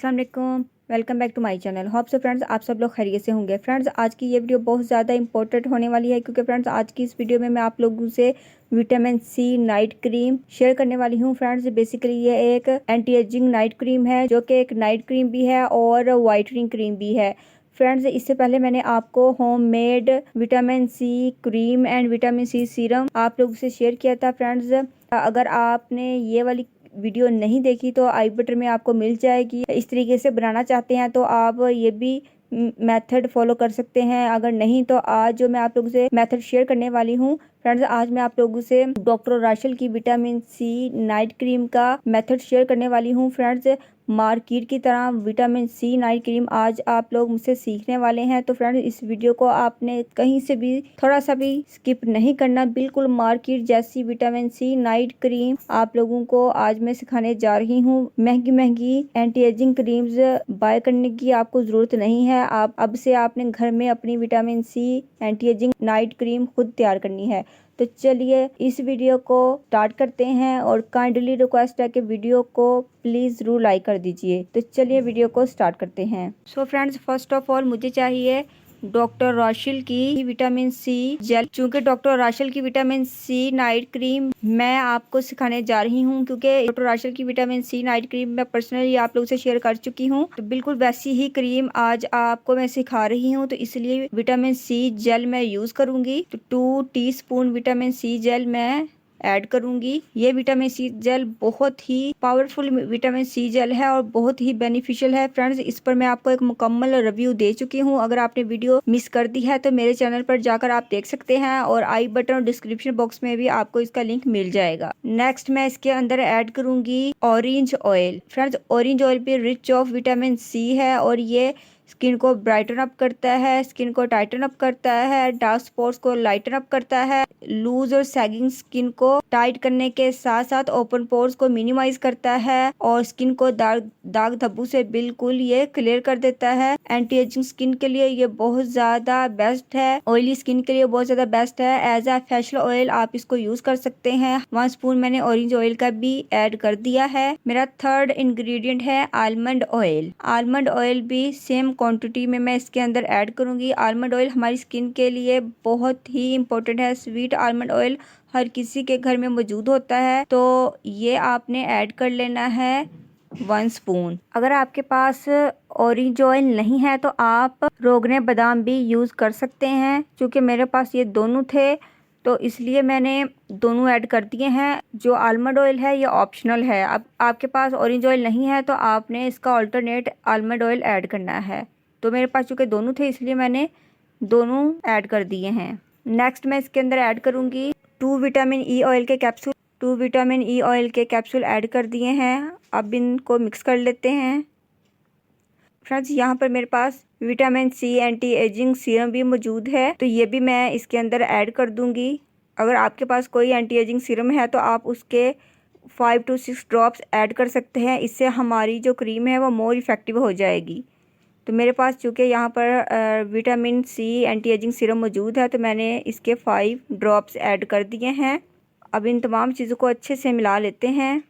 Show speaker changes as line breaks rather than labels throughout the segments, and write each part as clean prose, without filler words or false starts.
अस्सलाम वालेकुम, welcome back to my channel. Hope so friends आप सब लोग खैरियत से होंगे। फ्रेंड्स आज की ये वीडियो बहुत ज़्यादा इंपॉर्टेंट होने वाली है क्योंकि फ्रेंड्स आज की इस वीडियो में मैं आप लोगों से vitamin C night cream share करने वाली हूँ। फ्रेंड्स बेसिकली ये एक एंटी एजिंग नाइट क्रीम है जो कि एक नाइट क्रीम भी है और वाइटनिंग क्रीम भी है। फ्रेंड्स इससे पहले मैंने आपको homemade vitamin C cream and vitamin C serum आप लोगों से शेयर किया था। फ्रेंड्स अगर आपने ये वाली वीडियो नहीं देखी तो आई बटन में आपको मिल जाएगी। इस तरीके से बनाना चाहते हैं तो आप ये भी मेथड फॉलो कर सकते हैं। अगर नहीं तो आज जो मैं आप लोगों से मेथड शेयर करने वाली हूँ फ्रेंड्स, आज मैं आप लोगों से डॉक्टर राशेल की विटामिन सी नाइट क्रीम का मेथड शेयर करने वाली हूँ। फ्रेंड्स मार्केट की तरह विटामिन सी नाइट क्रीम आज आप लोग मुझसे सीखने वाले हैं। तो फ्रेंड्स इस वीडियो को आपने कहीं से भी थोड़ा सा भी स्किप नहीं करना। बिल्कुल मार्केट जैसी विटामिन सी नाइट क्रीम आप लोगों को आज मैं सिखाने जा रही हूँ। महंगी महंगी एंटी एजिंग क्रीम्स बाय करने की आपको जरूरत नहीं है। आप अब से आपने घर में अपनी vitamin C anti ageing night cream खुद तैयार करनी है। तो चलिए इस वीडियो को स्टार्ट करते हैं और काइंडली रिक्वेस्ट है कि वीडियो को प्लीज जरूर लाइक कर दीजिए। तो चलिए वीडियो को स्टार्ट करते हैं। So friends first of all मुझे चाहिए डॉक्टर राशेल की विटामिन सी जेल। चूंकि डॉक्टर राशेल की विटामिन सी नाइट क्रीम मैं आपको सिखाने जा रही हूं क्योंकि डॉक्टर राशेल की विटामिन सी नाइट क्रीम मैं पर्सनली आप लोगों से शेयर कर चुकी हूं। तो बिल्कुल वैसी ही क्रीम आज आपको मैं सिखा रही हूं। तो इसलिए विटामिन सी जेल मैं यूज करूंगी। तो 2 टीस्पून विटामिन सी जेल मैं ऐड करूंगी। ये विटामिन सी जेल बहुत ही पावरफुल विटामिन सी जेल है और बहुत ही बेनिफिशियल है। फ्रेंड्स इस पर मैं आपको एक मुकम्मल रिव्यू दे चुकी हूँ। अगर आपने वीडियो मिस कर दी है तो मेरे चैनल पर जाकर आप देख सकते हैं और आई बटन और डिस्क्रिप्शन बॉक्स में भी आपको इसका लिंक मिल जाएगा। नेक्स्ट मैं इसके अंदर ऐड करूंगी orange oil. Friends orange oil भी रिच ऑफ विटामिन सी है और ये स्किन को ब्राइटन अप करता है, स्किन को टाइटन अप करता है, डार्क स्पॉट्स को लाइटन अप करता है, लूज और सैगिंग स्किन को टाइट करने के साथ साथ ओपन पोर्स को मिनिमाइज करता है और स्किन को दाग धब्बू से बिल्कुल ये क्लियर कर देता है। एंटी एजिंग स्किन के लिए ये बहुत ज्यादा बेस्ट है। ऑयली स्किन के लिए बहुत ज्यादा बेस्ट है। एज अ फेशियल ऑयल आप इसको यूज कर सकते हैं। 1 स्पून मैंने ऑरेंज ऑयल का भी ऐड कर दिया है। मेरा थर्ड इंग्रेडिएंट है आलमंड ऑयल। आलमंड ऑयल भी सेम क्वांटिटी में मैं इसके अंदर ऐड करूंगी। आलमंड ऑयल हमारी स्किन के लिए बहुत ही इंपॉर्टेंट है। स्वीट आलमंड ऑयल हर किसी के घर में मौजूद होता है तो ये आपने ऐड कर लेना है 1 स्पून। अगर आपके पास ऑरेंज ऑयल नहीं है तो आप रोगने बादाम भी यूज कर सकते हैं। क्योंकि मेरे पास ये दोनों थे तो इसलिए मैंने दोनों ऐड कर दिए हैं। जो आलमंड ऑयल है ये ऑप्शनल है। अब आपके पास ऑरेंज ऑयल नहीं है तो आपने इसका ऑल्टरनेट आलमंड ऑयल ऐड करना है। तो मेरे पास चूँकि दोनों थे इसलिए मैंने दोनों ऐड कर दिए हैं। नेक्स्ट मैं इसके अंदर ऐड करूँगी 2 विटामिन ई ऑयल के कैप्सूल। 2 विटामिन ई ऑयल के कैप्सूल ऐड कर दिए हैं। अब इनको मिक्स कर लेते हैं। फ्रेंड्स यहाँ पर मेरे पास vitamin C anti ageing serum भी मौजूद है तो ये भी मैं इसके अंदर ऐड कर दूंगी। अगर आपके पास कोई एंटी एजिंग सीरम है तो आप उसके 5 to 6 ड्रॉप्स ऐड कर सकते हैं। इससे हमारी जो क्रीम है वो मोर इफेक्टिव हो जाएगी। तो मेरे पास चूँकि यहाँ पर vitamin C anti ageing serum मौजूद है तो मैंने इसके 5 ड्रॉप्स ऐड कर दिए हैं। अब इन तमाम चीज़ों को अच्छे से मिला लेते हैं।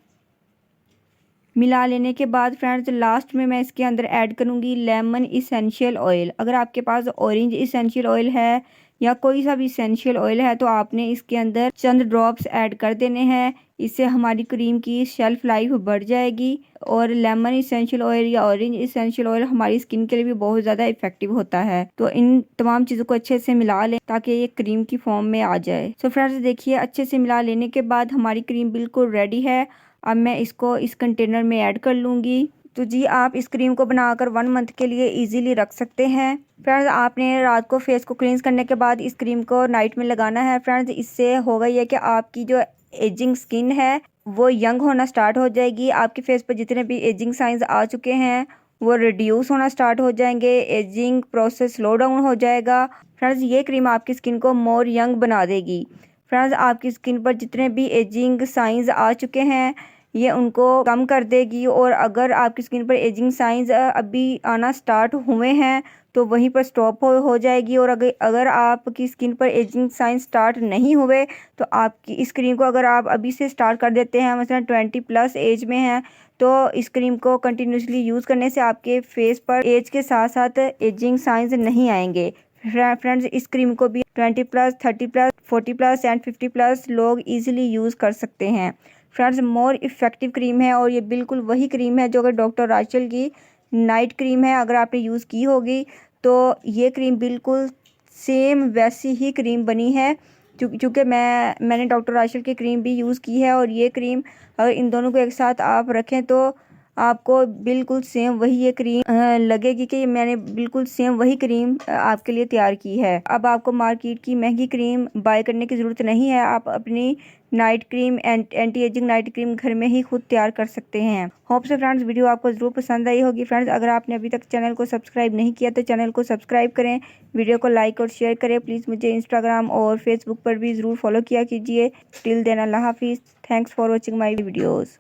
मिला लेने के बाद फ्रेंड्स लास्ट में मैं इसके अंदर ऐड करूँगी लेमन इसेंशियल ऑयल। अगर आपके पास ऑरेंज इसेंशियल ऑयल है या कोई सा भी इसेंशियल ऑयल है तो आपने इसके अंदर चंद ड्रॉप्स ऐड कर देने हैं। इससे हमारी क्रीम की शेल्फ लाइफ बढ़ जाएगी और लेमन इसेंशियल ऑयल या ऑरेंज इसेंशियल ऑयल हमारी स्किन के लिए भी बहुत ज़्यादा इफेक्टिव होता है। तो इन तमाम चीज़ों को अच्छे से मिला लें ताकि ये क्रीम की फॉर्म में आ जाए। सो फ्रेंड्स देखिए अच्छे से मिला लेने के बाद हमारी क्रीम बिल्कुल रेडी है। अब मैं इसको इस कंटेनर में ऐड कर लूँगी। तो जी आप इस क्रीम को बनाकर 1 मंथ के लिए इजीली रख सकते हैं। फ्रेंड्स आपने रात को फेस को क्लींस करने के बाद इस क्रीम को नाइट में लगाना है। फ्रेंड्स इससे होगा ये कि आपकी जो एजिंग स्किन है वो यंग होना स्टार्ट हो जाएगी। आपके फेस पर जितने भी एजिंग साइंस आ चुके हैं वो रिड्यूस होना स्टार्ट हो जाएंगे। एजिंग प्रोसेस स्लो डाउन हो जाएगा। फ्रेंड्स ये क्रीम आपकी स्किन को मोर यंग बना देगी। फ्रेंड्स आपकी स्किन पर जितने भी एजिंग साइंस आ चुके हैं ये उनको कम कर देगी। और अगर आपकी स्किन पर एजिंग साइंस अभी आना स्टार्ट हुए हैं तो वहीं पर स्टॉप हो जाएगी। और अगर आपकी स्किन पर एजिंग साइंस स्टार्ट नहीं हुए तो आपकी इस क्रीम को अगर आप अभी से स्टार्ट कर देते हैं, मसलन 20+ एज में हैं, तो इस क्रीम को कंटिन्यूसली यूज़ करने से आपके फेस पर एज के साथ साथ एजिंग साइंस नहीं आएंगे। फ्रेंड्स, इस क्रीम को भी 20+, 30+, 40+ एंड 50+ लोग इजीली यूज़ कर सकते हैं। फ्रेंड्स, मोर इफ़ेक्टिव क्रीम है और ये बिल्कुल वही क्रीम है जो अगर डॉक्टर राचेल की नाइट क्रीम है, अगर आपने यूज़ की होगी तो ये क्रीम बिल्कुल सेम वैसी ही क्रीम बनी है। क्योंकि मैंने डॉक्टर राचेल की क्रीम भी यूज़ की है और ये क्रीम अगर इन दोनों को एक साथ आप रखें तो आपको बिल्कुल सेम वही ये क्रीम लगेगी कि मैंने बिल्कुल सेम वही क्रीम आपके लिए तैयार की है। अब आपको मार्केट की महंगी क्रीम बाय करने की ज़रूरत नहीं है, आप अपनी night cream anti ageing night cream घर में ही खुद तैयार कर सकते हैं। होप से फ्रेंड्स वीडियो आपको ज़रूर पसंद आई होगी। फ्रेंड्स, अगर आपने अभी तक चैनल को सब्सक्राइब नहीं किया तो चैनल को सब्सक्राइब करें, वीडियो को लाइक और शेयर करें। प्लीज़ मुझे इंस्टाग्राम और फेसबुक पर भी ज़रूर फॉलो किया कीजिए। टिल देन अल्लाह हाफिज़। Thanks for watching my videos.